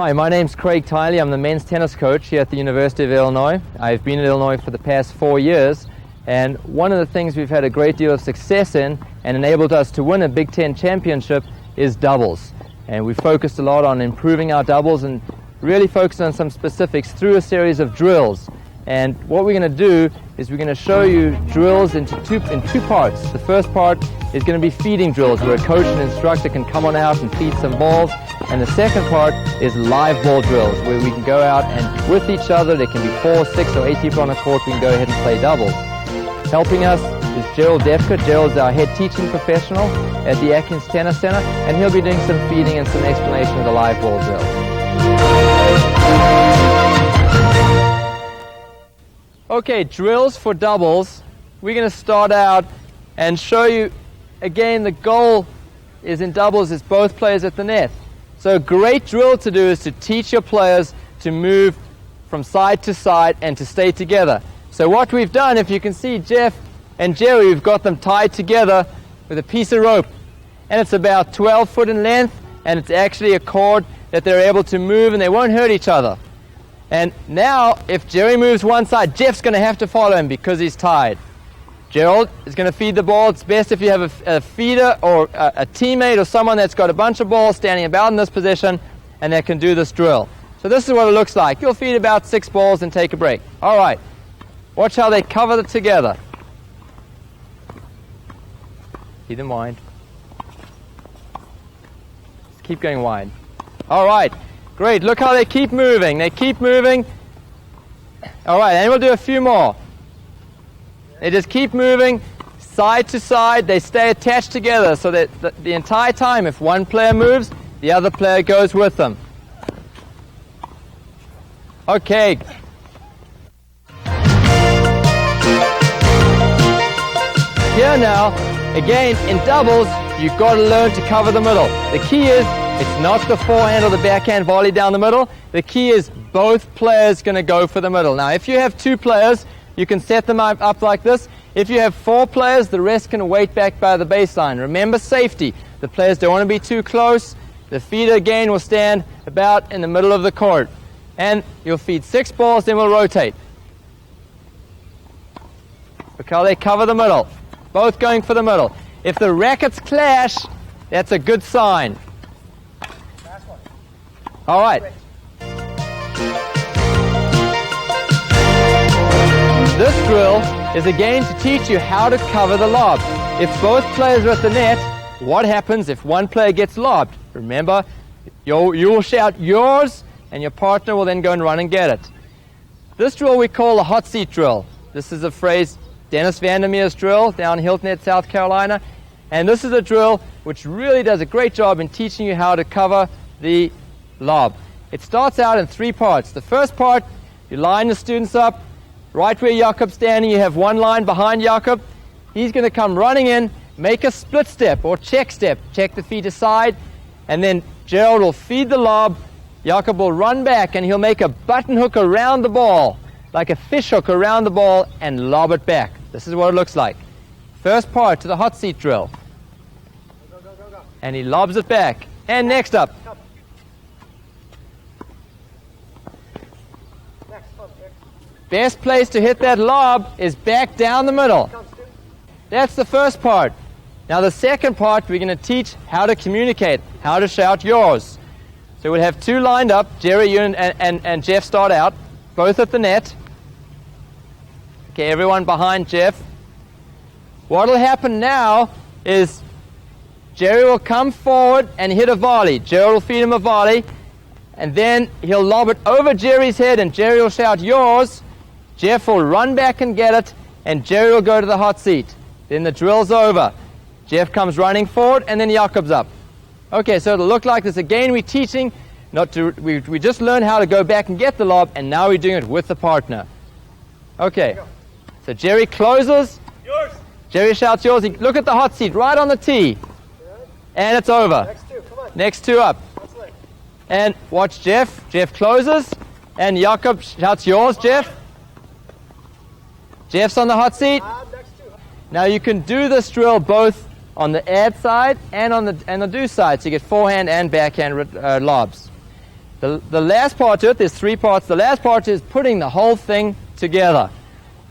Hi, my name's Craig Tiley. I'm the men's tennis coach here at the University of Illinois. I've been in Illinois for the past 4 years, and one of the things we've had a great deal of success in and enabled us to win a Big Ten championship is doubles. And we focused a lot on improving our doubles and really focused on some specifics through a series of drills. And what we're going to do is we're going to show you drills in two parts. The first part is going to be feeding drills, where a coach and instructor can come on out and feed some balls. And the second part is live ball drills, where we can go out and with each other, there can be 4, 6, or 8 people on the court, we can go ahead and play doubles. Helping us is Gerald Defka. Gerald's our head teaching professional at the Atkins Tennis Center, and he'll be doing some feeding and some explanation of the live ball drills. Okay, drills for doubles. We're going to start out and show you, again, the goal is in doubles is both players at the net. So a great drill to do is to teach your players to move from side to side and to stay together. So what we've done, if you can see Jeff and Jerry, we've got them tied together with a piece of rope. And it's about 12 foot in length, and it's actually a cord that they're able to move and they won't hurt each other. And now, if Jerry moves one side, Jeff's going to have to follow him because he's tied. Gerald is going to feed the ball. It's best if you have a feeder or a teammate or someone that's got a bunch of balls standing about in this position and that can do this drill. So this is what it looks like. You'll feed about 6 balls and take a break. All right. Watch how they cover it together. Feed them wide. Keep going wide. All right. Great. Look how they keep moving. They keep moving. All right. And we'll do a few more. They just keep moving side to side. They stay attached together so that the entire time, if one player moves, the other player goes with them. Okay. Here now, again, in doubles, you've got to learn to cover the middle. The key is, it's not the forehand or the backhand volley down the middle. The key is both players going to go for the middle. Now, if you have 2 players, you can set them up like this. If you have 4 players, the rest can wait back by the baseline. Remember safety. The players don't want to be too close. The feeder again will stand about in the middle of the court. And you'll feed 6 balls, then we'll rotate. Look how they cover the middle. Both going for the middle. If the rackets clash, that's a good sign. All right. This drill is again to teach you how to cover the lob. If both players are at the net, what happens if one player gets lobbed? Remember, you will shout yours, and your partner will then go and run and get it. This drill we call the hot seat drill. This is a phrase Dennis Vandermeer's drill down Hilton Head, South Carolina. And this is a drill which really does a great job in teaching you how to cover the lob. It starts out in 3 parts. The first part, you line the students up. Right where Jakob's standing, you have one line behind Jakob. He's going to come running in, make a split step or check step. Check the feet aside, and then Gerald will feed the lob. Jakob will run back, and he'll make a button hook around the ball, like a fish hook around the ball, and lob it back. This is what it looks like. First part to the hot seat drill. Go, go, go, go. And he lobs it back. And next up. Best place to hit that lob is back down the middle. That's the first part. Now the second part, we're going to teach how to communicate, how to shout yours. So we'll have 2 lined up. Jerry, you and Jeff start out, both at the net. Okay, everyone behind Jeff. What will happen now is Jerry will come forward and hit a volley. Jerry will feed him a volley, and then he'll lob it over Jerry's head, and Jerry will shout yours. Jeff will run back and get it, and Jerry will go to the hot seat. Then the drill's over. Jeff comes running forward, and then Jakob's up. Okay, so it'll look like this. Again, we're teaching not to. We just learned how to go back and get the lob, and now we're doing it with the partner. Okay, so Jerry closes. Yours. Jerry shouts yours. Look at the hot seat right on the tee, and it's over. Next 2, come on. Next 2 up. And watch Jeff. Jeff closes, and Jakob shouts yours, Jeff. Jeff's on the hot seat. Now you can do this drill both on the add side and on the do side, so you get forehand and backhand lobs. The last part to it, there's 3 parts. The last part is putting the whole thing together.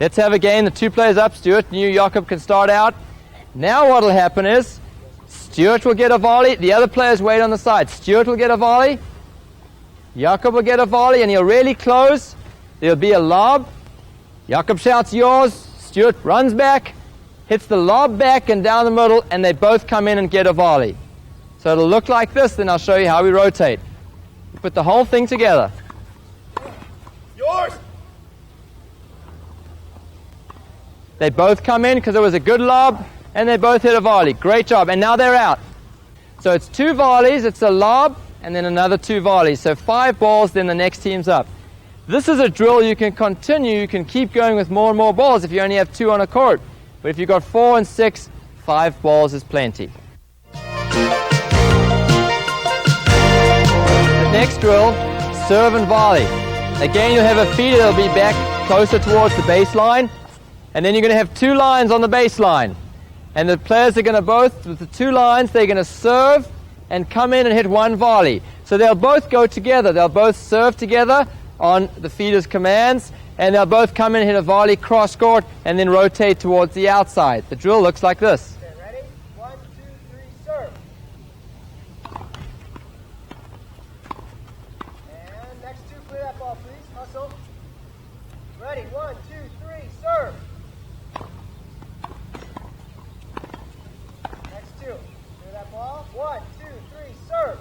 Let's have a game. The 2 players up, Stuart and you, Jakob, can start out. Now what will happen is Stuart will get a volley. The other players wait on the side. Stuart will get a volley. Jakob will get a volley, and he'll really close. There'll be a lob. Jakob shouts yours. Stuart runs back, hits the lob back and down the middle, and they both come in and get a volley. So it'll look like this, then I'll show you how we rotate. Put the whole thing together. Yours! They both come in because it was a good lob, and they both hit a volley. Great job, and now they're out. So it's 2 volleys, it's a lob, and then another 2 volleys. So 5 balls, then the next team's up. This is a drill you can continue. You can keep going with more and more balls if you only have 2 on a court. But if you've got 4 and 6, 5 balls is plenty. The next drill, serve and volley. Again, you'll have a feeder that'll be back closer towards the baseline. And then you're going to have 2 lines on the baseline. And the players are going to both, with the 2 lines, they're going to serve and come in and hit 1 volley. So they'll both go together. They'll both serve together on the feeder's commands, and they'll both come in and hit a volley cross court and then rotate towards the outside. The drill looks like this. Okay, ready? 1, 2, 3, serve. And next 2, clear that ball, please. Hustle. Ready? 1, 2, 3, serve. Next 2, clear that ball. 1, 2, 3, serve.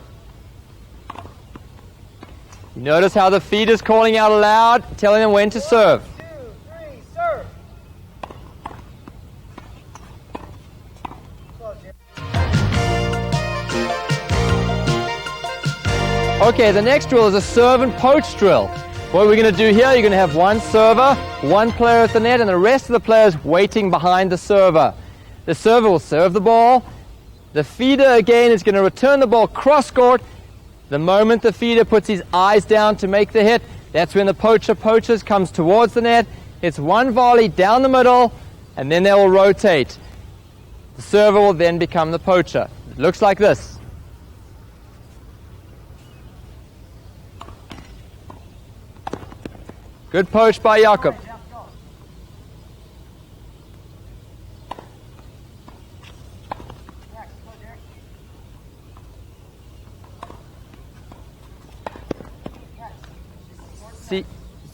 You notice how the feeder's calling out aloud, telling them when to serve. 1, 2, 3, serve. Close here. Okay, the next drill is a serve and poach drill. What we're going to do here, you're going to have 1 server, 1 player at the net, and the rest of the players waiting behind the server. The server will serve the ball. The feeder, again, is going to return the ball cross court. The moment the feeder puts his eyes down to make the hit, that's when the poacher poaches, comes towards the net. It's 1 volley down the middle, and then they will rotate. The server will then become the poacher. It looks like this. Good poach by Jakob.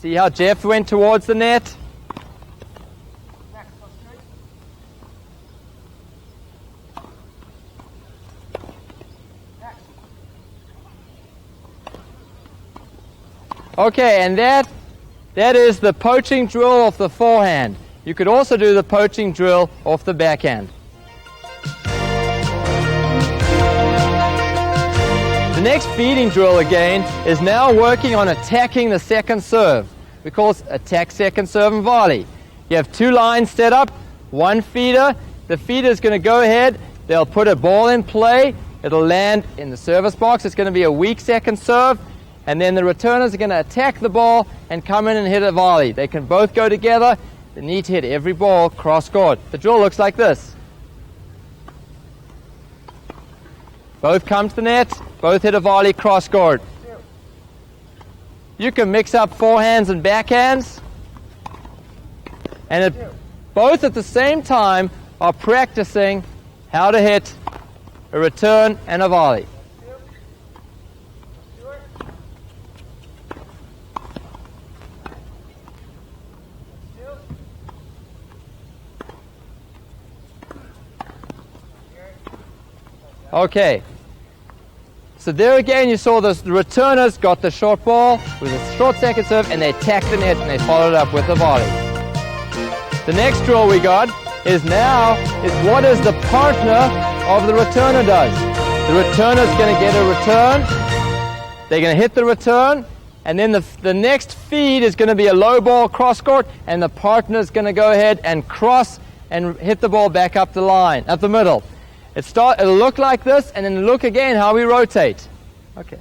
See how Jeff went towards the net? Okay, and that is the poaching drill off the forehand. You could also do the poaching drill off the backhand. The next feeding drill again is now working on attacking the second serve. We call it attack second serve and volley. You have 2 lines set up, 1 feeder. The feeder is going to go ahead. They'll put a ball in play. It'll land in the service box. It's going to be a weak second serve. And then the returners are going to attack the ball and come in and hit a volley. They can both go together. They need to hit every ball cross court. The drill looks like this. Both come to the net. Both hit a volley cross court. You can mix up forehands and backhands. And both at the same time are practicing how to hit a return and a volley. Okay. So there again you saw the returners got the short ball with a short second serve and they attacked the net and they followed up with a volley. The next drill we got is what is the partner of the returner does. The returner is going to get a return. They're going to hit the return, and then the next feed is going to be a low ball cross court, and the partner is going to go ahead and cross and hit the ball back up the line, up the middle. It'll look like this, and then look again how we rotate. Okay.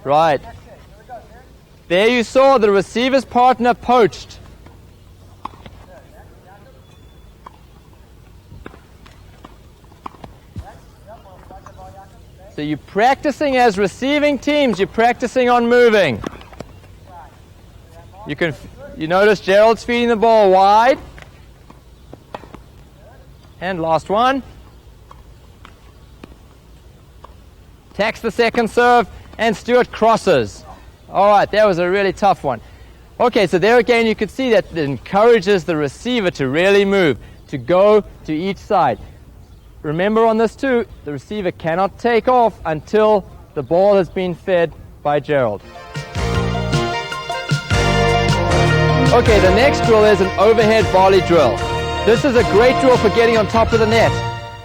Right. There you saw the receiver's partner poached. So you're practicing as receiving teams. You're practicing on moving. You notice Gerald's feeding the ball wide. And last one. Tacks the second serve, and Stuart crosses. All right, that was a really tough one. Okay, so there again you can see that it encourages the receiver to really move, to go to each side. Remember on this too, the receiver cannot take off until the ball has been fed by Gerald. Okay, the next drill is an overhead volley drill. This is a great drill for getting on top of the net.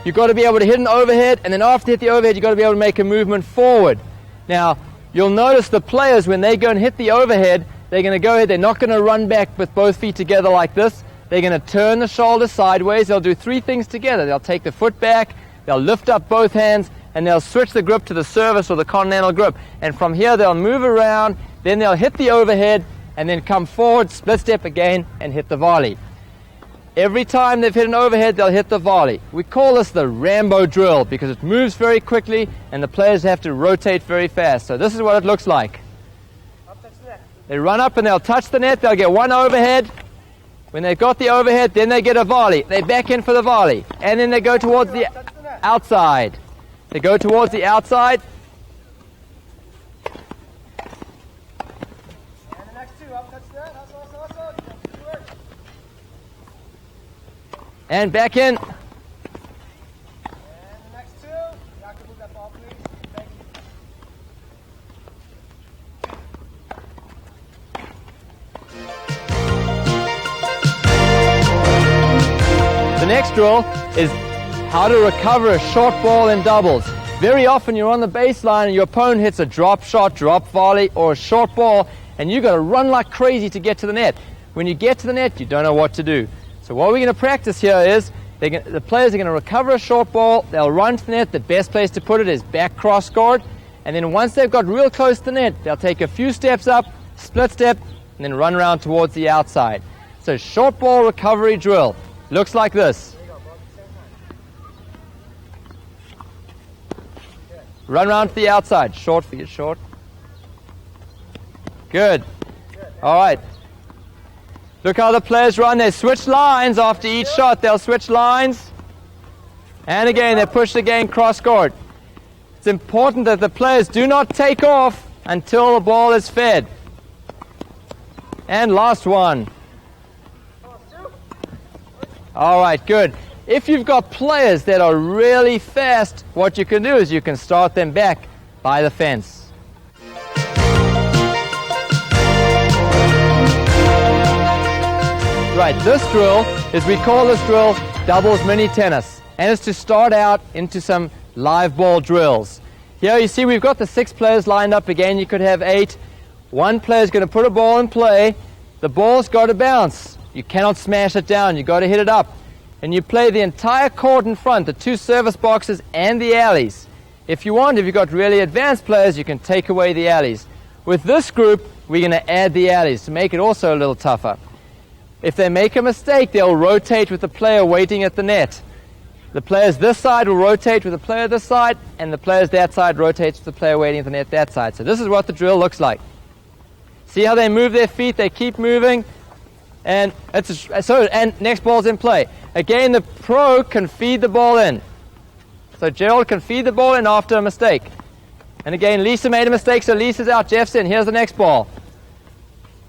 You've got to be able to hit an overhead, and then after you hit the overhead, you've got to be able to make a movement forward. Now, you'll notice the players, when they go and hit the overhead, they're going to go ahead, they're not going to run back with both feet together like this. They're going to turn the shoulder sideways. They'll do three things together. They'll take the foot back, they'll lift up both hands, and they'll switch the grip to the service or the continental grip. And from here, they'll move around, then they'll hit the overhead, and then come forward, split step again, and hit the volley. Every time they've hit an overhead, they'll hit the volley. We call this the Rambo drill because it moves very quickly and the players have to rotate very fast. So this is what it looks like. They run up and they'll touch the net. They'll get one overhead. When they've got the overhead, then they get a volley. They back in for the volley. And then they go towards the outside. They go towards the outside. And the next two, up, touch the net. And back in. And the next two. You have to move that ball, please. Thank you. The next drill is how to recover a short ball in doubles. Very often you're on the baseline and your opponent hits a drop shot, drop volley, or a short ball, and you've got to run like crazy to get to the net. When you get to the net, you don't know what to do. So what we're going to practice here is the players are going to recover a short ball, they'll run to the net. The best place to put it is back cross court, and then once they've got real close to the net, they'll take a few steps up, split step, and then run around towards the outside. So short ball recovery drill looks like this. Run around to the outside. Short for you, short. Good. All right. Look how the players run. They switch lines after each shot. They'll switch lines. And again, they push again cross court. It's important that the players do not take off until the ball is fed. And last one. All right, good. If you've got players that are really fast, what you can do is you can start them back by the fence. Right, this drill we call this drill doubles mini tennis, and it's to start out into some live ball drills. Here you see we've got the 6 players lined up again. You could have 8. One player is going to put a ball in play. The ball's got to bounce. You cannot smash it down. You've got to hit it up. And you play the entire court in front, the 2 service boxes and the alleys. If you want, if you've got really advanced players, you can take away the alleys. With this group, we're going to add the alleys to make it also a little tougher. If they make a mistake, they'll rotate with the player waiting at the net. The players this side will rotate with the player this side, and the players that side rotates with the player waiting at the net that side. So this is what the drill looks like. See how they move their feet? They keep moving. And next ball's in play. Again, the pro can feed the ball in. So Gerald can feed the ball in after a mistake. And again, Lisa made a mistake, so Lisa's out. Jeff's in. Here's the next ball.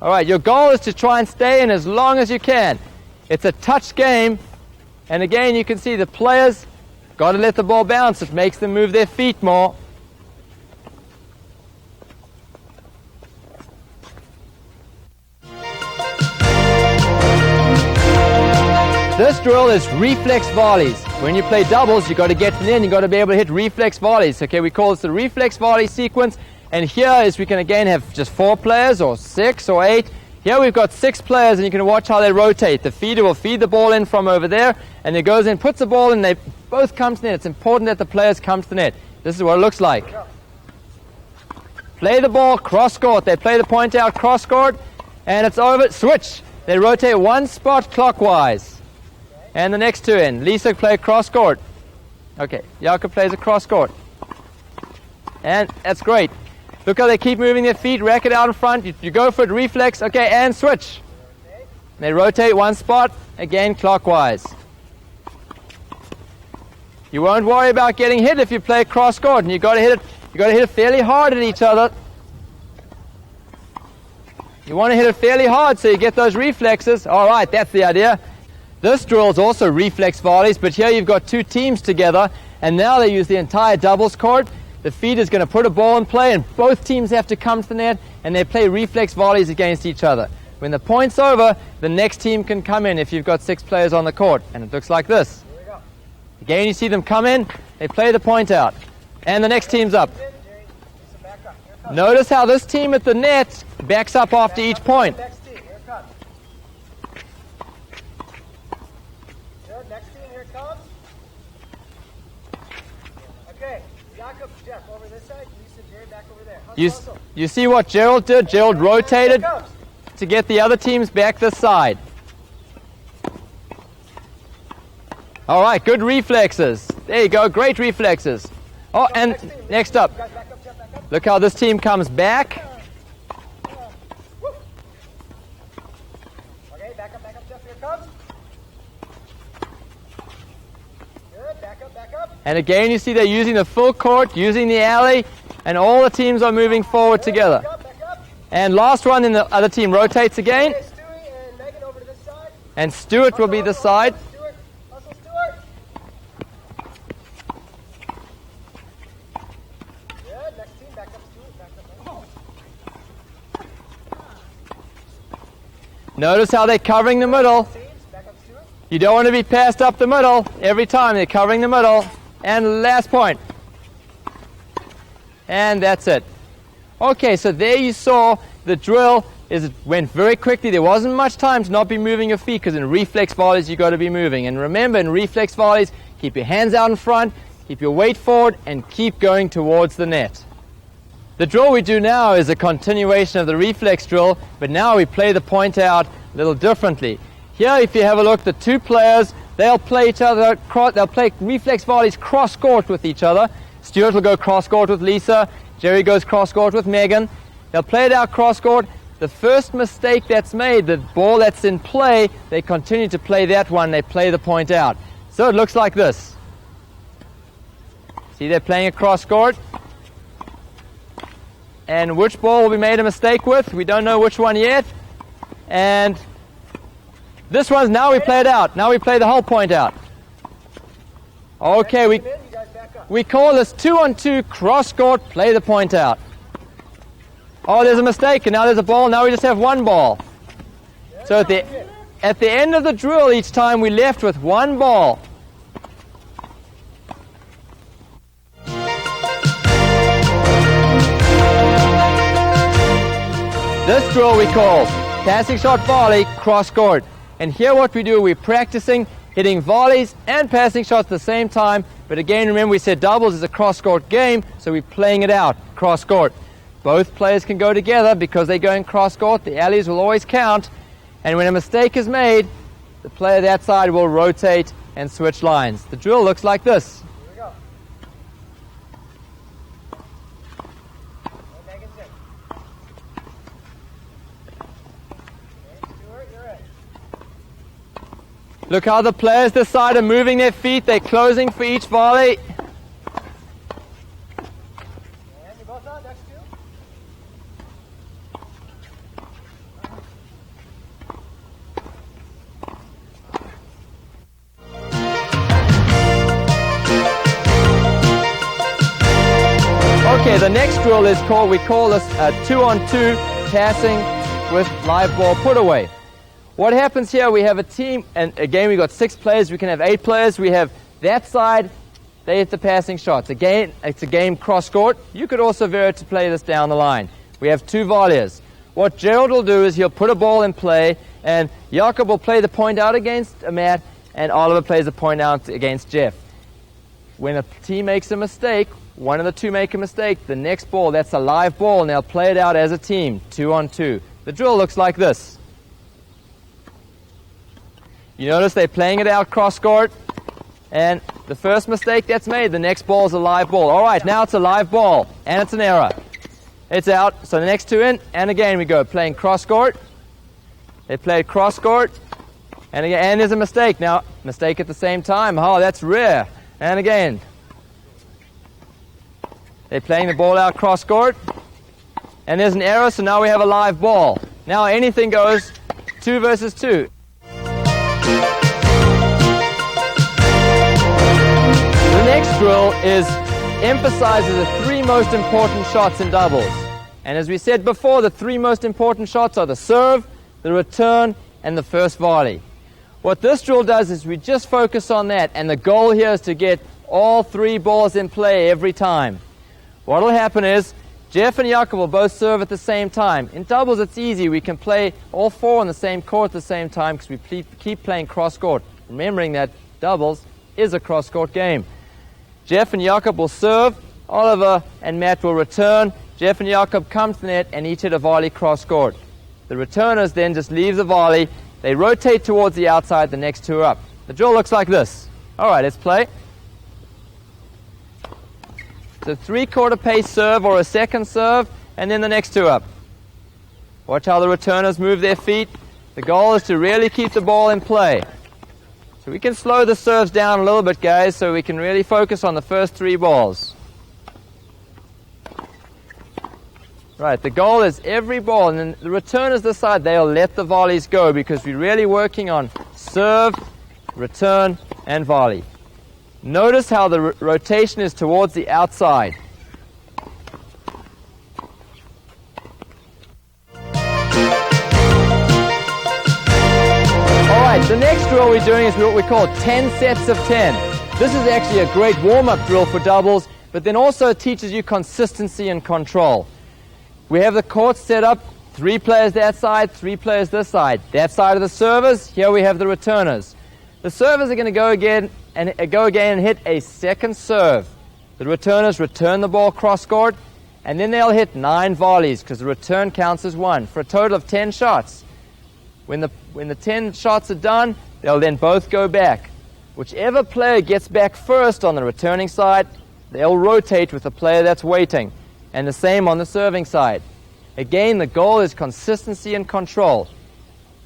All right, your goal is to try and stay in as long as you can. It's a touch game. And again, you can see the players got to let the ball bounce. It makes them move their feet more. This drill is reflex volleys. When you play doubles, you've got to get in, you've got to be able to hit reflex volleys. Okay, we call this the reflex volley sequence. And here is we can again have just 4 players or 6 or 8. Here we've got 6 players, and you can watch how they rotate. The feeder will feed the ball in from over there, and it goes in, puts the ball in, they both come to the net. It's important that the players come to the net. This is what it looks like. Play the ball cross court. They play the point out cross court, and it's over. Switch. They rotate one spot clockwise. And the next 2 in. Lisa play cross court. Okay, Jakob plays a cross court. And that's great. Look how they keep moving their feet, racket out in front. You go for it, reflex, okay, and switch. They rotate one spot, again clockwise. You won't worry about getting hit if you play cross court, and you got to hit it fairly hard at each other. You want to hit it fairly hard so you get those reflexes. All right, that's the idea. This drill is also reflex volleys, but here you've got two teams together, and now they use the entire doubles court. The feed is going to put a ball in play, and both teams have to come to the net, and they play reflex volleys against each other. When the point's over, the next team can come in if you've got 6 players on the court, and it looks like this. Here we go. Again, you see them come in, they play the point out, and the next team's up. Notice how this team at the net backs up after each point. Next team, here it comes. Good, next team, here it comes. Okay, Jakob, Jeff, over this side. Lisa, Jerry, back over there. You see what Gerald did? Gerald rotated to get the other teams back this side. All right, good reflexes. There you go, great reflexes. Oh, and next up, look how this team comes back. Okay, back up, Jeff, here it comes. Good, back up. And again, you see they're using the full court, using the alley, and all the teams are moving forward together. Back up. And last one, and the other team rotates again. Okay, Stewie and Megan over to this side. And Stuart will be this side. Stuart, hustle, Stuart. Good, next team, back up, Stuart, Notice how they're covering the middle. Back up, Stuart. You don't want to be passed up the middle. Every time they're covering the middle. And last point. And that's it. Okay, so there you saw the drill. It went very quickly. There wasn't much time to not be moving your feet, because in reflex volleys you've got to be moving. And remember, in reflex volleys, keep your hands out in front, keep your weight forward, and keep going towards the net. The drill we do now is a continuation of the reflex drill, but now we play the point out a little differently. Here, if you have a look, the two players, they'll play each other, they'll play reflex volleys cross court with each other. Stuart will go cross court with Lisa. Jerry goes cross court with Megan. They'll play it out cross court. The first mistake that's made, the ball that's in play, they continue to play that one. They play the point out. So it looks like this. See, they're playing a cross court. And which ball will be made a mistake with? We don't know which one yet. And this one's, now we play it out. Now we play the whole point out. Okay, we call this 2-on-2 cross court, play the point out. Oh, there's a mistake, and now there's a ball. Now we just have one ball. So at the end of the drill, each time we left with one ball. This drill we call passing shot volley cross court. And here what we do, we're practicing hitting volleys and passing shots at the same time. But again, remember we said doubles is a cross court game, so we're playing it out cross court. Both players can go together because they go in cross court. The alleys will always count. And when a mistake is made, the player that side will rotate and switch lines. The drill looks like this. Here we go. Megan's in. Okay, Stuart, you're in. Look how the players this side are moving their feet. They're closing for each volley. And you're both on, next two. Okay, the next drill is we call this a 2-on-2 passing with live ball put away. What happens here, we have a team, and again we've got 6 players, we can have 8 players. We have that side, they hit the passing shots. Again, it's a game cross court. You could also vary it to play this down the line. We have 2 volleyers. What Gerald will do is he'll put a ball in play, and Jakob will play the point out against Matt, and Oliver plays the point out against Jeff. When a team makes a mistake, one of the two make a mistake, the next ball, that's a live ball, and they'll play it out as a team, 2-on-2. The drill looks like this. You notice they're playing it out cross court, and The first mistake that's made, the next ball is a live ball. All right, now it's a live ball, and it's an error. It's out, so the next two in, and again we go. Playing cross court. They played cross court, and again, and there's a mistake. Now, mistake at the same time. Oh, that's rare. And again. They're playing the ball out cross court, and there's an error, so now we have a live ball. Now anything goes, 2 versus 2. The next drill emphasizes the 3 most important shots in doubles. And as we said before, the 3 most important shots are the serve, the return, and the first volley. What this drill does is we just focus on that, and the goal here is to get all 3 balls in play every time. What will happen is Jeff and Jakob will both serve at the same time. In doubles it's easy. We can play all 4 on the same court at the same time because we keep playing cross court, remembering that doubles is a cross court game. Jeff and Jakob will serve, Oliver and Matt will return. Jeff and Jakob come to the net and each hit a volley cross court. The returners then just leave the volley. They rotate towards the outside, the next 2 are up. The drill looks like this. All right, let's play. So 3/4 pace serve or a second serve, and then the next 2 up. Watch how the returners move their feet. The goal is to really keep the ball in play. So we can slow the serves down a little bit, guys, so we can really focus on the first 3 balls. Right, the goal is every ball, and then the returners decide they'll let the volleys go because we're really working on serve, return, and volley. Notice how the rotation is towards the outside. Alright, the next drill we're doing is what we call 10 sets of 10. This is actually a great warm-up drill for doubles, but then also teaches you consistency and control. We have the court set up, 3 players that side, 3 players this side. That side of the servers, here we have the returners. The servers are going to go again and hit a second serve. The returners return the ball cross court, and then they'll hit 9 volleys because the return counts as 1 for a total of 10 shots. When the 10 shots are done, they'll then both go back. Whichever player gets back first on the returning side, they'll rotate with the player that's waiting, and the same on the serving side. Again, the goal is consistency and control.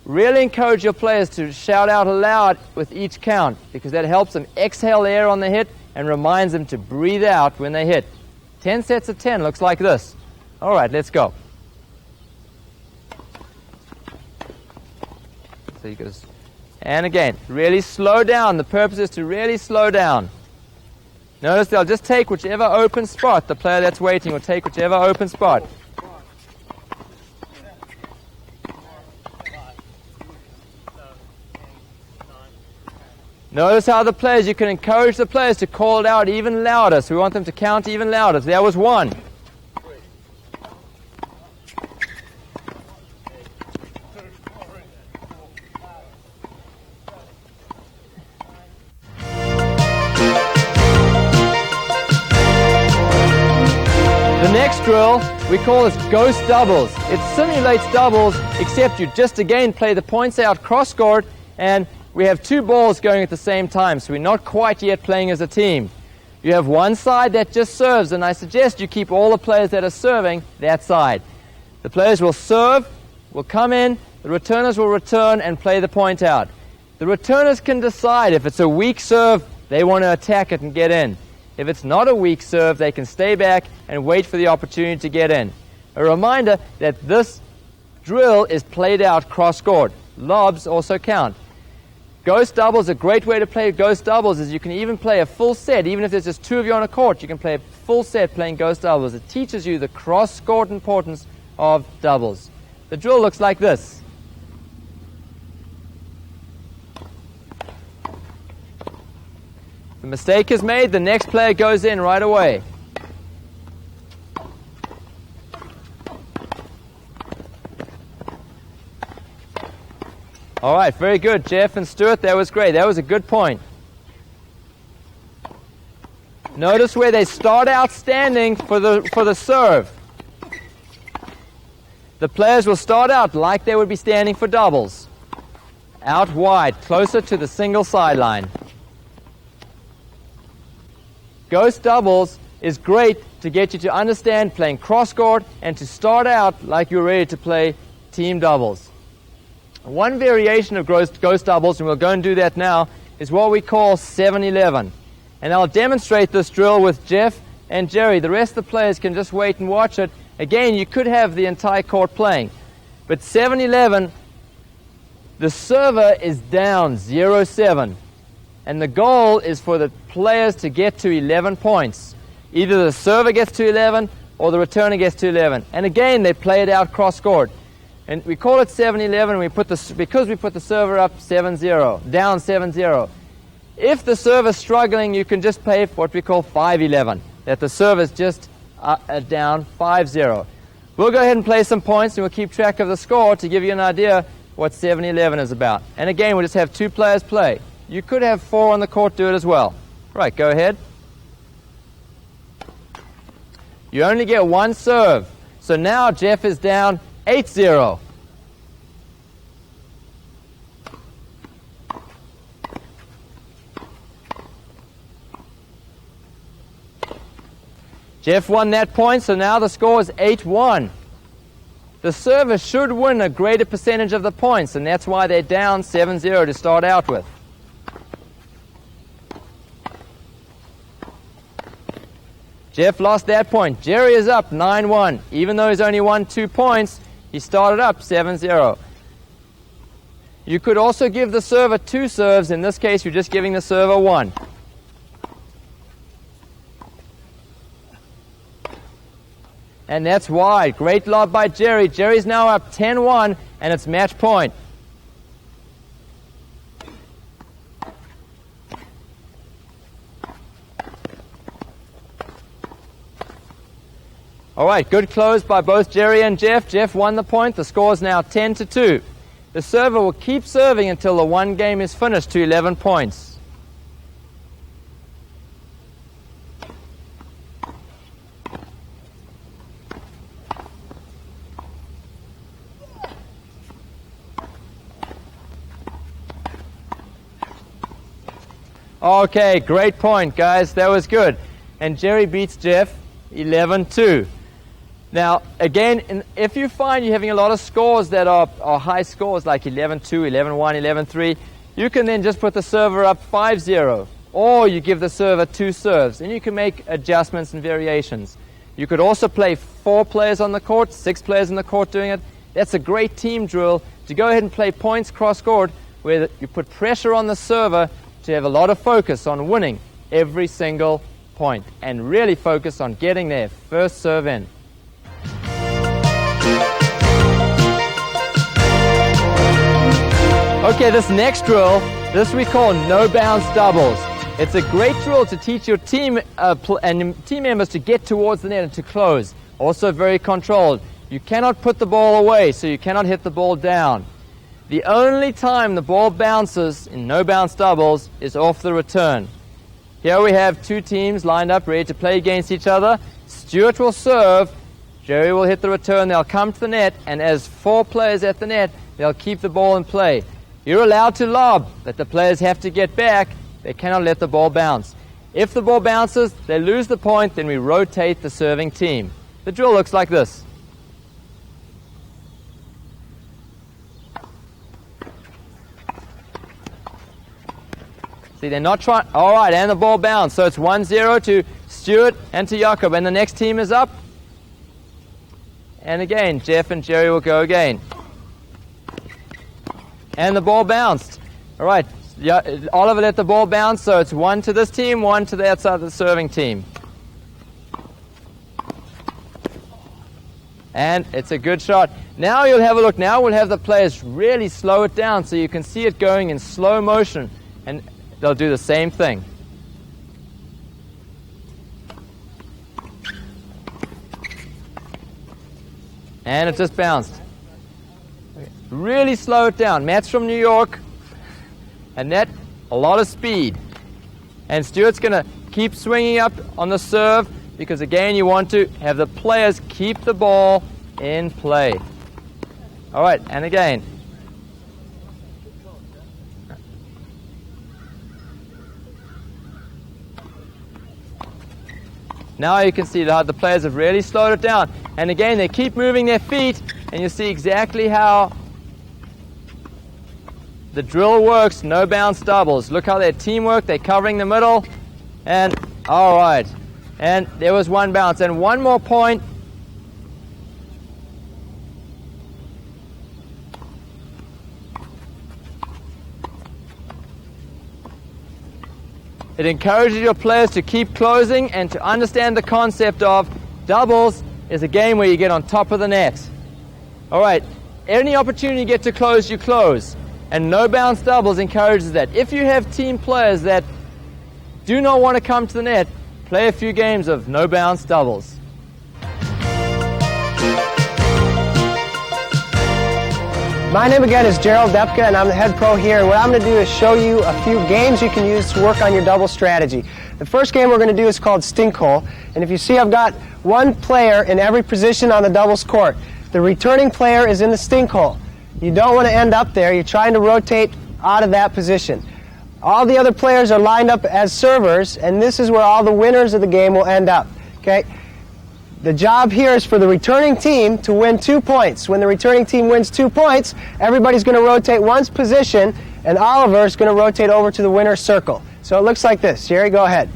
Really encourage your players to shout out aloud with each count because that helps them exhale air on the hit and reminds them to breathe out when they hit. 10 sets of 10 looks like this. All right, let's go. So he goes, and again, really slow down. The purpose is to really slow down. Notice they'll just take whichever open spot. The player that's waiting will take whichever open spot. Notice how the players, you can encourage the players to call it out even louder. So we want them to count even louder. So there was 1. The next drill, we call this ghost doubles. It simulates doubles, except you just again play the points out cross court, and we have 2 balls going at the same time, so we're not quite yet playing as a team. You have one side that just serves, and I suggest you keep all the players that are serving that side. The players will serve, will come in, the returners will return and play the point out. The returners can decide if it's a weak serve, they want to attack it and get in. If it's not a weak serve, they can stay back and wait for the opportunity to get in. A reminder that this drill is played out cross court. Lobs also count. Ghost doubles, a great way to play ghost doubles is you can even play a full set. Even if there's just 2 of you on a court, you can play a full set playing ghost doubles. It teaches you the cross-court importance of doubles. The drill looks like this. The mistake is made, the next player goes in right away. All right, very good, Jeff and Stuart. That was great. That was a good point. Notice where they start out standing for the serve. The players will start out like they would be standing for doubles. Out wide, closer to the single sideline. Ghost doubles is great to get you to understand playing cross-court and to start out like you're ready to play team doubles. One variation of ghost doubles, and we'll go and do that now, is what we call 7-11. And I'll demonstrate this drill with Jeff and Jerry. The rest of the players can just wait and watch it. Again, you could have the entire court playing. But 7-11, the server is down 0-7. And the goal is for the players to get to 11 points. Either the server gets to 11 or the returner gets to 11. And again, they play it out cross-court. And we call it 7-11 because we put the server up 7-0, down 7-0. If the server's struggling, you can just play what we call 5-11, that the server's just down 5-0. We'll go ahead and play some points, and we'll keep track of the score to give you an idea what 7-11 is about. And again, we'll just have 2 players play. You could have 4 on the court do it as well. Right, go ahead. You only get 1 serve. So now Jeff is down 8-0. Jeff won that point, so now the score is 8-1. The server should win a greater percentage of the points, and that's why they're down 7-0 to start out with. Jeff lost that point. Jerry is up 9-1. Even though he's only won 2 points, he started up 7-0. You could also give the server 2 serves. In this case, you're just giving the server 1. And that's wide. Great lob by Jerry. Jerry's now up 10-1, and it's match point. All right, good close by both Jerry and Jeff. Jeff won the point. The score is now 10-2. The server will keep serving until the one game is finished to 11 points. Okay, great point, guys. That was good. And Jerry beats Jeff 11-2. Now, again, if you find you're having a lot of scores that are high scores, like 11-2, 11-1, 11-3, you can then just put the server up 5-0. Or you give the server 2 serves, and you can make adjustments and variations. You could also play 4 players on the court, 6 players on the court doing it. That's a great team drill to go ahead and play points cross-court, where you put pressure on the server to have a lot of focus on winning every single point, and really focus on getting their first serve in. Okay, this next drill, this we call no bounce doubles. It's a great drill to teach your team and your team members to get towards the net and to close. Also very controlled. You cannot put the ball away, so you cannot hit the ball down. The only time the ball bounces in no bounce doubles is off the return. Here we have 2 teams lined up ready to play against each other. Stuart will serve, Jerry will hit the return, they'll come to the net, and as 4 players at the net, they'll keep the ball in play. You're allowed to lob, but the players have to get back. They cannot let the ball bounce. If the ball bounces, they lose the point, then we rotate the serving team. The drill looks like this. See, they're not trying. All right, and the ball bounced. So it's 1-0 to Stuart and to Jakob. And the next team is up. And again, Jeff and Jerry will go again. And the ball bounced. All right, Oliver let the ball bounce. So it's 1 to this team, 1 to the outside of the serving team. And it's a good shot. Now you'll have a look. Now we'll have the players really slow it down so you can see it going in slow motion. And they'll do the same thing. And it just bounced. Really slow it down. Matt's from New York. And that, a lot of speed. And Stuart's going to keep swinging up on the serve because, again, you want to have the players keep the ball in play. All right, and again. Now you can see that the players have really slowed it down. And again, they keep moving their feet, and you see exactly how the drill works, no bounce doubles. Look how their teamwork, they're covering the middle. And, all right. And there was one bounce. And one more point. It encourages your players to keep closing and to understand the concept of doubles is a game where you get on top of the net. All right, any opportunity you get to close, you close. And no bounce doubles encourages that. If you have team players that do not want to come to the net, play a few games of no bounce doubles. My name again is Gerald Depka, and I'm the head pro here. And what I'm going to do is show you a few games you can use to work on your double strategy. The first game we're going to do is called Stink Hole. And if you see, I've got one player in every position on the doubles court. The returning player is in the stink hole. You don't want to end up there. You're trying to rotate out of that position. All the other players are lined up as servers, and this is where all the winners of the game will end up. Okay? The job here is for the returning team to win 2 points. When the returning team wins 2 points, everybody's going to rotate one's position, and Oliver is going to rotate over to the winner's circle. So it looks like this. Jerry, go ahead.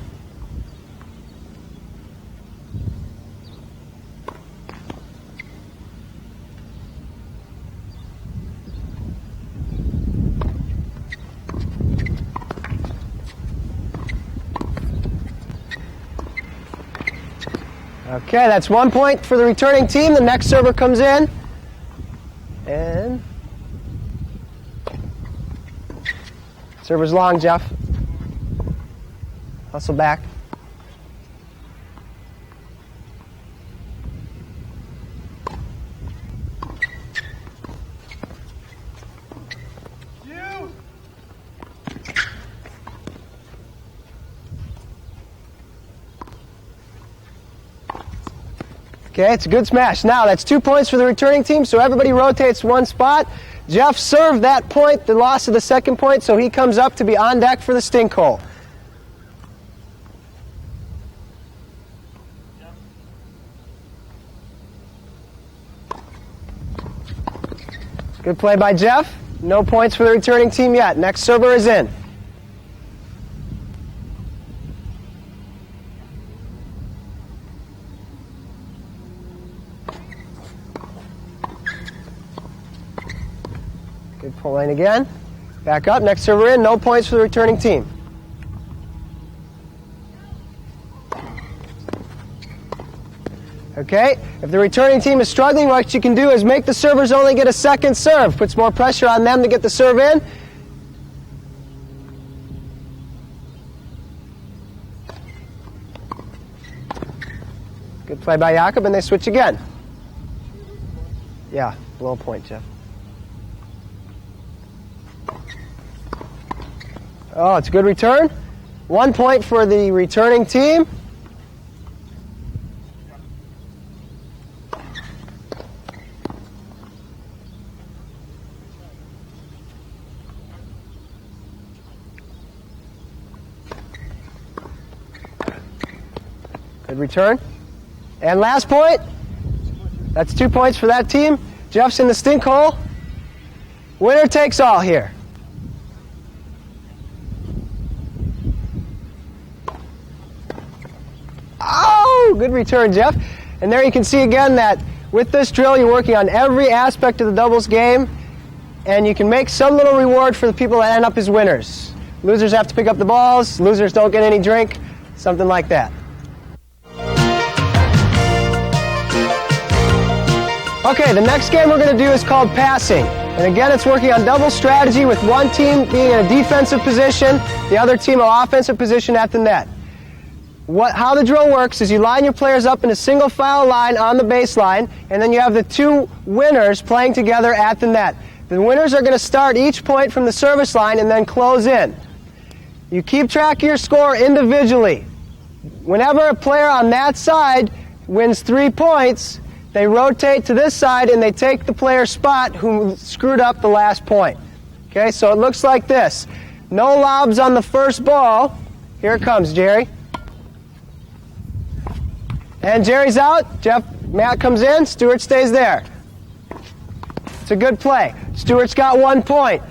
Okay, that's 1 point for the returning team. The next server comes in. And server's long, Jeff. Hustle back. Okay, it's a good smash. Now, that's 2 points for the returning team, so everybody rotates one spot. Jeff served that point, the loss of the second point, so he comes up to be on deck for the stink hole. Good play by Jeff. No points for the returning team yet. Next server is in. Good pulling again. Back up, next server in, no points for the returning team. Okay, if the returning team is struggling, what you can do is make the servers only get a second serve. Puts more pressure on them to get the serve in. Good play by Jakob, and they switch again. Yeah, low point, Jeff. Oh, it's a good return. 1 point for the returning team. Good return. And last point. That's 2 points for that team. Jeff's in the stink hole. Winner takes all here. Oh, good return, Jeff. And there you can see again that with this drill, you're working on every aspect of the doubles game, and you can make some little reward for the people that end up as winners. Losers have to pick up the balls, losers don't get any drink, something like that. Okay, the next game we're going to do is called passing. And again, it's working on double strategy with one team being in a defensive position, the other team an offensive position at the net. How the drill works is you line your players up in a single file line on the baseline, and then you have the two winners playing together at the net. The winners are going to start each point from the service line and then close in. You keep track of your score individually. Whenever a player on that side wins 3 points, they rotate to this side and they take the player's spot who screwed up the last point. Okay, so it looks like this. No lobs on the first ball. Here it comes, Jerry. And Jerry's out. Matt comes in. Stewart stays there. It's a good play. Stewart's got 1 point.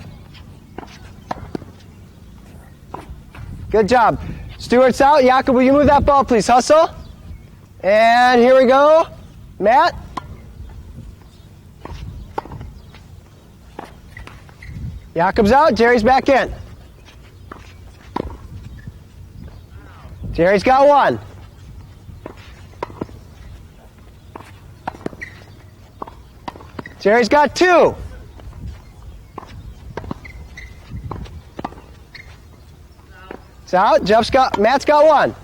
Good job. Stewart's out. Jakob, will you move that ball, please? Hustle. And here we go. Matt. Jakob's out. Jerry's back in. Jerry's got 1. Jerry's got 2. It's out. Matt's got 1.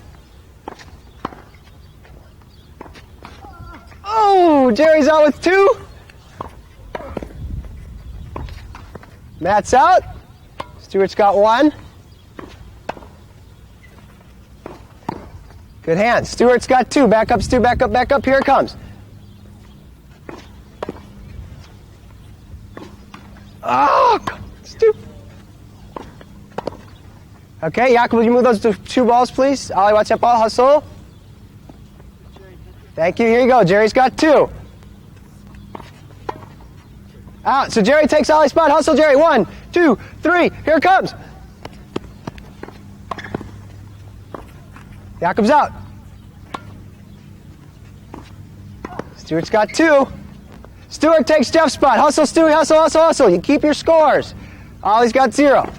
Oh, Jerry's out with 2. Matt's out. Stewart's got 1. Good hand. Stewart's got 2. Back up, Stu. Back up, back up. Here it comes. Oh, Stu. Okay, Jakob, will you move those 2 balls, please? Ollie, watch that ball. Hustle. Thank you. Here you go. Jerry's got 2. Out. So Jerry takes Ollie's spot. Hustle, Jerry. 1, 2, 3. Here it comes. Jakob's out. Stewart's got 2. Stewart takes Jeff's spot. Hustle, Stewie. Hustle, hustle, hustle. You keep your scores. Ollie's got 0.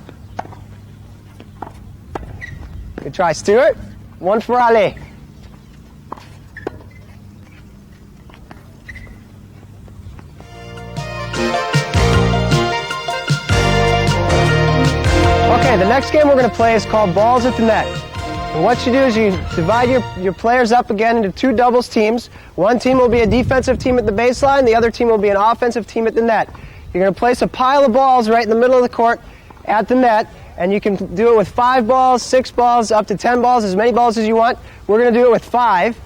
Good try, Stewart. 1 for Ollie. Okay, the next game we're going to play is called Balls at the Net. And what you do is you divide your players up again into 2 doubles teams. One team will be a defensive team at the baseline. The other team will be an offensive team at the net. You're going to place a pile of balls right in the middle of the court at the net. And you can do it with 5 balls, 6 balls, up to 10 balls, as many balls as you want. We're going to do it with 5.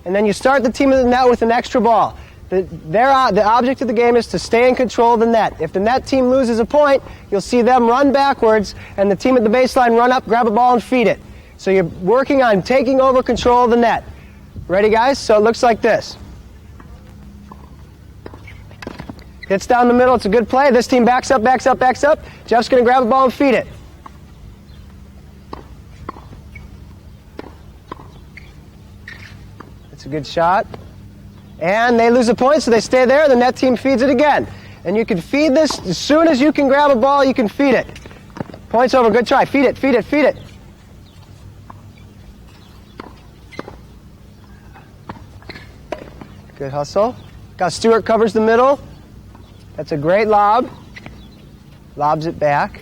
And then you start the team at the net with an extra ball. The object of the game is to stay in control of the net. If the net team loses a point, you'll see them run backwards, and the team at the baseline run up, grab a ball, and feed it. So you're working on taking over control of the net. Ready, guys? So it looks like this. Hits down the middle. It's a good play. This team backs up, backs up, backs up. Jeff's going to grab a ball and feed it. That's a good shot. And they lose a point, so they stay there. The net team feeds it again. And you can feed this as soon as you can grab a ball, you can feed it. Points over. Good try. Feed it, feed it, feed it. Good hustle. Got Stewart covers the middle. That's a great lob. Lobs it back.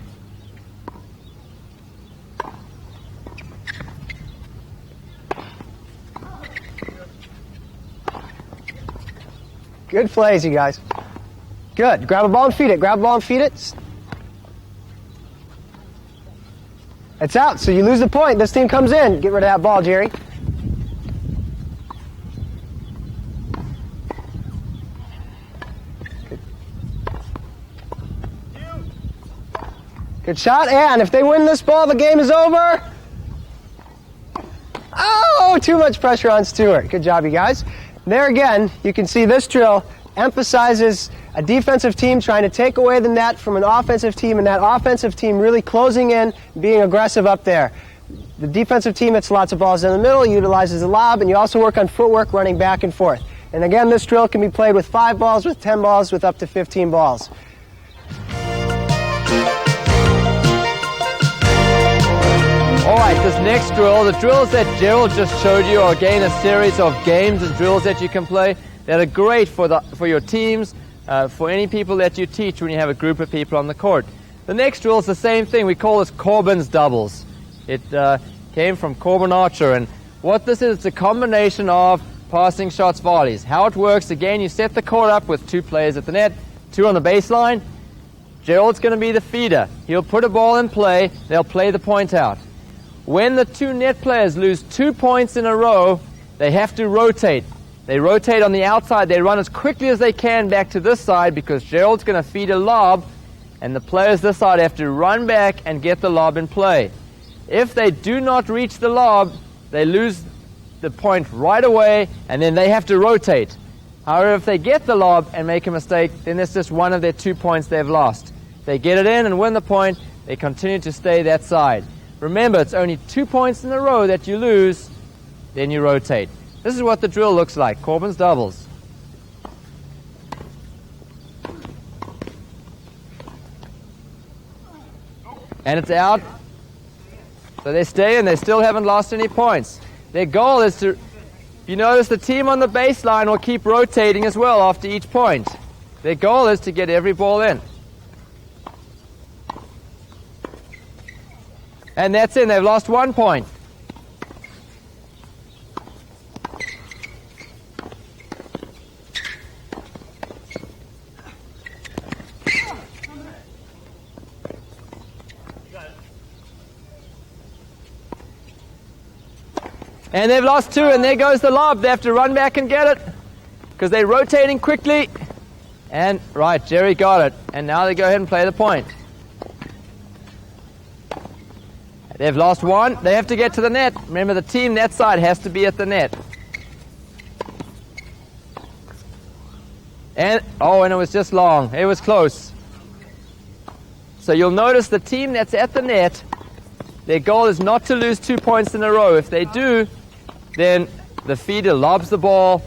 Good plays, you guys. Good. Grab a ball and feed it. Grab a ball and feed it. It's out, so you lose the point. This team comes in. Get rid of that ball, Jerry. Good shot, and if they win this ball, the game is over. Oh, too much pressure on Stewart. Good job, you guys. There again, you can see this drill emphasizes a defensive team trying to take away the net from an offensive team, and that offensive team really closing in, being aggressive up there. The defensive team hits lots of balls in the middle, utilizes the lob, and you also work on footwork running back and forth. And again, this drill can be played with 5 balls, with 10 balls, with up to 15 balls. Alright, this next drill, the drills that Gerald just showed you are again a series of games and drills that you can play that are great for your teams, for any people that you teach when you have a group of people on the court. The next drill is the same thing. We call this Corbin's doubles. It came from Corbin Archer, and what this is, it's a combination of passing shots, volleys. How it works, again, you set the court up with 2 players at the net, 2 on the baseline. Gerald's going to be the feeder. He'll put a ball in play, they'll play the point out. When the 2 net players lose 2 points in a row, they have to rotate. They rotate on the outside. They run as quickly as they can back to this side because Gerald's going to feed a lob, and the players this side have to run back and get the lob in play. If they do not reach the lob, they lose the point right away, and then they have to rotate. However, if they get the lob and make a mistake, then it's just one of their 2 points they've lost. If they get it in and win the point, they continue to stay that side. Remember, it's only 2 points in a row that you lose, then you rotate. This is what the drill looks like. Corbin's doubles. And it's out. So they stay and they still haven't lost any points. Their goal is to, you notice the team on the baseline will keep rotating as well after each point. Their goal is to get every ball in. And that's in. They've lost 1 point. And they've lost 2, and there goes the lob. They have to run back and get it because they're rotating quickly. And, right, Jerry got it. And now they go ahead and play the point. They've lost 1. They have to get to the net. Remember, the team that side has to be at the net. And, and it was just long. It was close. So you'll notice the team that's at the net, their goal is not to lose 2 points in a row. If they do, then the feeder lobs the ball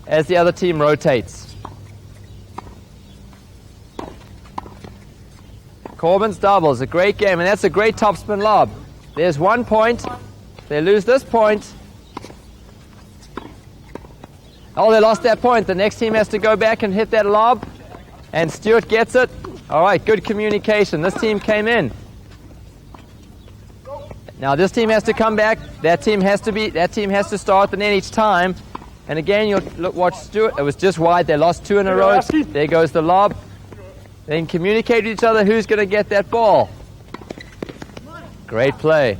as the other team rotates. Corbin's doubles, a great game, and that's a great topspin lob. There's 1 point. They lose this point. Oh, they lost that point. The next team has to go back and hit that lob, and Stewart gets it. All right, good communication. This team came in. Now this team has to come back. That team has to start the net each time. And again, you'll watch Stewart. It was just wide. They lost 2 in a row. There goes the lob. Then communicate with each other who's going to get that ball. Great play.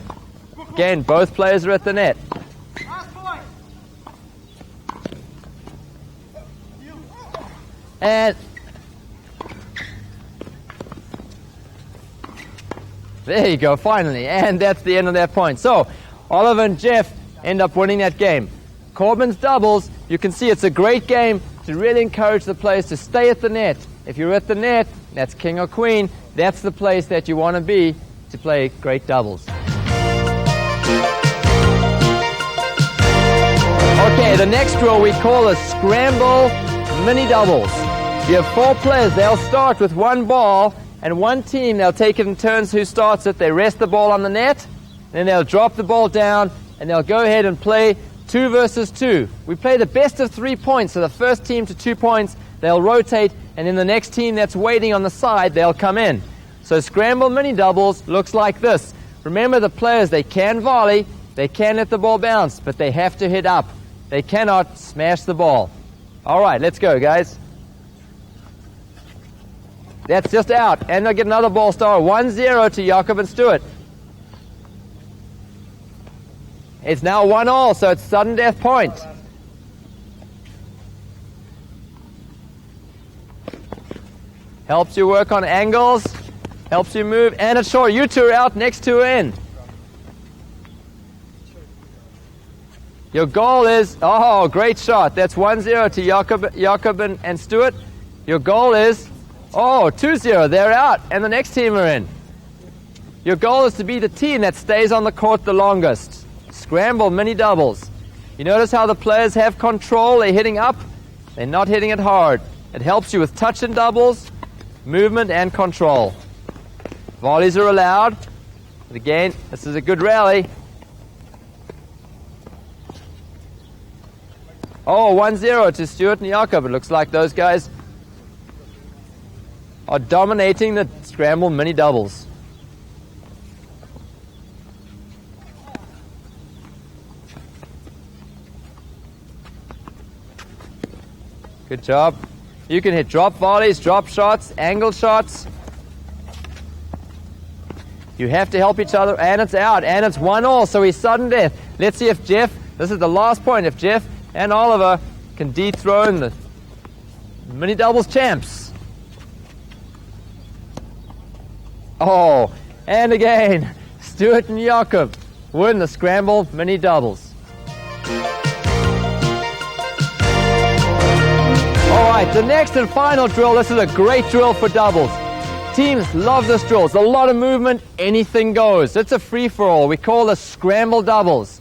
Again, both players are at the net. And there you go, finally. And that's the end of that point. So, Oliver and Jeff end up winning that game. Corbin's doubles, you can see it's a great game to really encourage the players to stay at the net. If you're at the net, that's king or queen, that's the place that you want to be to play great doubles. Okay, the next drill we call a Scramble mini doubles. You have 4 players, they'll start with 1 ball, and 1 team, they'll take it in turns who starts it. They rest the ball on the net, then they'll drop the ball down, and they'll go ahead and play 2 versus 2. We play the best of 3 points, so the first team to 2 points, they'll rotate, and then the next team that's waiting on the side, they'll come in. So Scramble mini doubles looks like this. Remember, the players, they can volley, they can let the ball bounce, but they have to hit up. They cannot smash the ball. All right, let's go, guys. That's just out, and they'll get another ball star. 1-0 to Jakob and Stewart. It's now 1-1, so it's sudden death point. Helps you work on angles, helps you move, and it's short. You 2 are out, next 2 are in. Your goal is, great shot. That's 1-0 to Jakob and Stewart. Your goal is, 2-0, they're out, and the next team are in. Your goal is to be the team that stays on the court the longest. Scramble mini doubles. You notice how the players have control, they're hitting up, they're not hitting it hard. It helps you with touch and doubles, movement and control. Volleys are allowed, but again, this is a good rally. 1-0 to Stewart and Jakob. It looks like those guys are dominating the Scramble mini doubles. Good job. You can hit drop volleys, drop shots, angle shots. You have to help each other, and it's out, and it's 1-1, so he's sudden death. Let's see if Jeff, this is the last point, if Jeff and Oliver can dethrone the mini doubles champs. And again, Stewart and Jakob win the Scramble mini doubles. right, the next and final drill. This is a great drill for doubles. Teams love this drill. It's a lot of movement, anything goes. It's a free-for-all. We call this scramble doubles.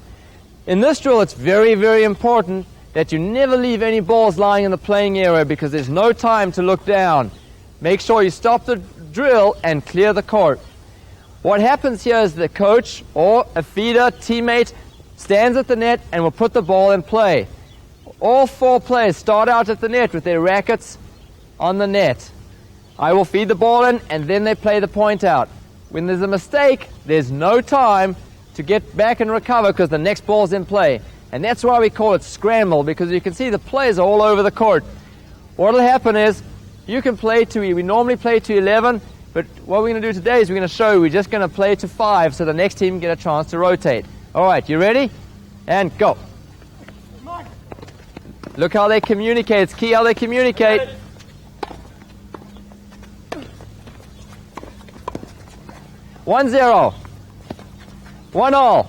In this drill, it's very, very important that you never leave any balls lying in the playing area because there's no time to look down. Make sure you stop the drill and clear the court. What happens here is the coach or a feeder teammate stands at the net and will put the ball in play. All 4 players start out at the net with their rackets on the net. I will feed the ball in and then they play the point out. When there's a mistake, there's no time to get back and recover because the next ball's in play. And that's why we call it scramble, because you can see the players are all over the court. What will happen is you can play to, we normally play to 11, but what we're going to do today is we're going to show you we're just going to play to 5 so the next team can get a chance to rotate. All right, you ready? And go. Look how they communicate. It's key how they communicate. One zero. 1-1.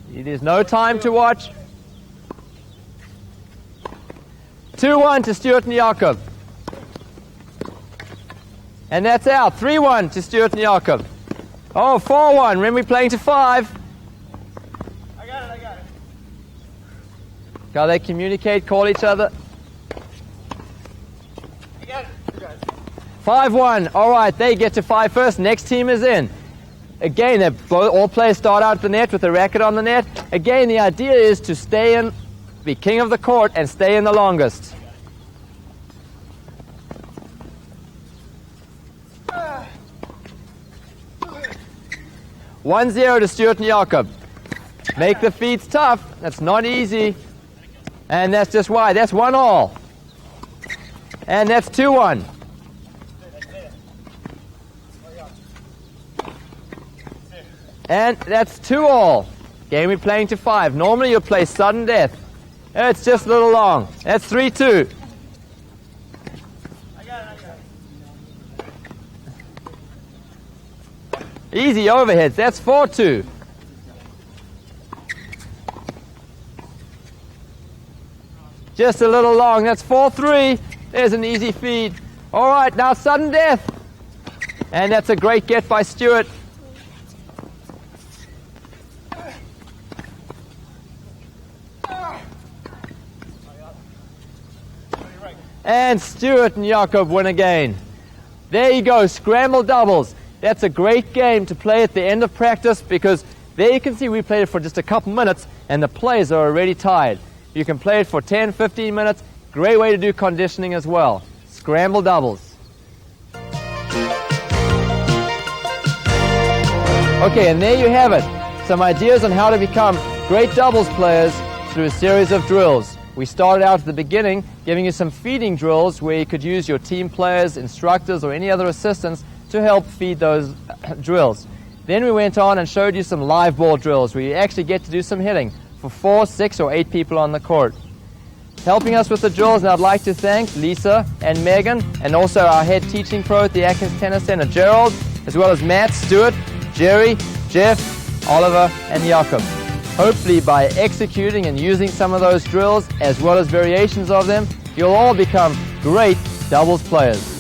There's no time to watch. 2-1 to Stuart and Jakob. And that's out. 3-1 to Stuart and Jakob. Oh, 4-1. Remember we're playing to 5. I got it. How they communicate, call each other. I got it. 5-1. All right, they get to 5 first. Next team is in. Again, all players start out the net with a racket on the net. Again, the idea is to stay in, be king of the court, and stay in the longest. Uh. 1-0 to Stuart and Jakob. Make the feeds tough. That's not easy. And that's just why. That's 1-1. And that's 2-1. And that's 2-2. Game we're playing to 5. Normally you'll play sudden death. It's just a little long. That's 3-2. I got it. Easy overheads. That's 4-2. Just a little long. That's 4-3. There's an easy feed. All right, now sudden death. And that's a great get by Stuart. And Stuart and Jakob win again. There you go, scramble doubles. That's a great game to play at the end of practice because there you can see we played it for just a couple minutes and the players are already tired. You can play it for 10, 15 minutes. Great way to do conditioning as well. Scramble doubles. Okay, and there you have it. Some ideas on how to become great doubles players through a series of drills. We started out at the beginning giving you some feeding drills where you could use your team players, instructors, or any other assistants to help feed those drills. Then we went on and showed you some live ball drills where you actually get to do some hitting for 4, 6, or 8 people on the court. Helping us with the drills, and I'd like to thank Lisa and Megan, and also our head teaching pro at the Atkins Tennis Center, Gerald, as well as Matt, Stuart, Jerry, Jeff, Oliver, and Jakob. Hopefully by executing and using some of those drills as well as variations of them, you'll all become great doubles players.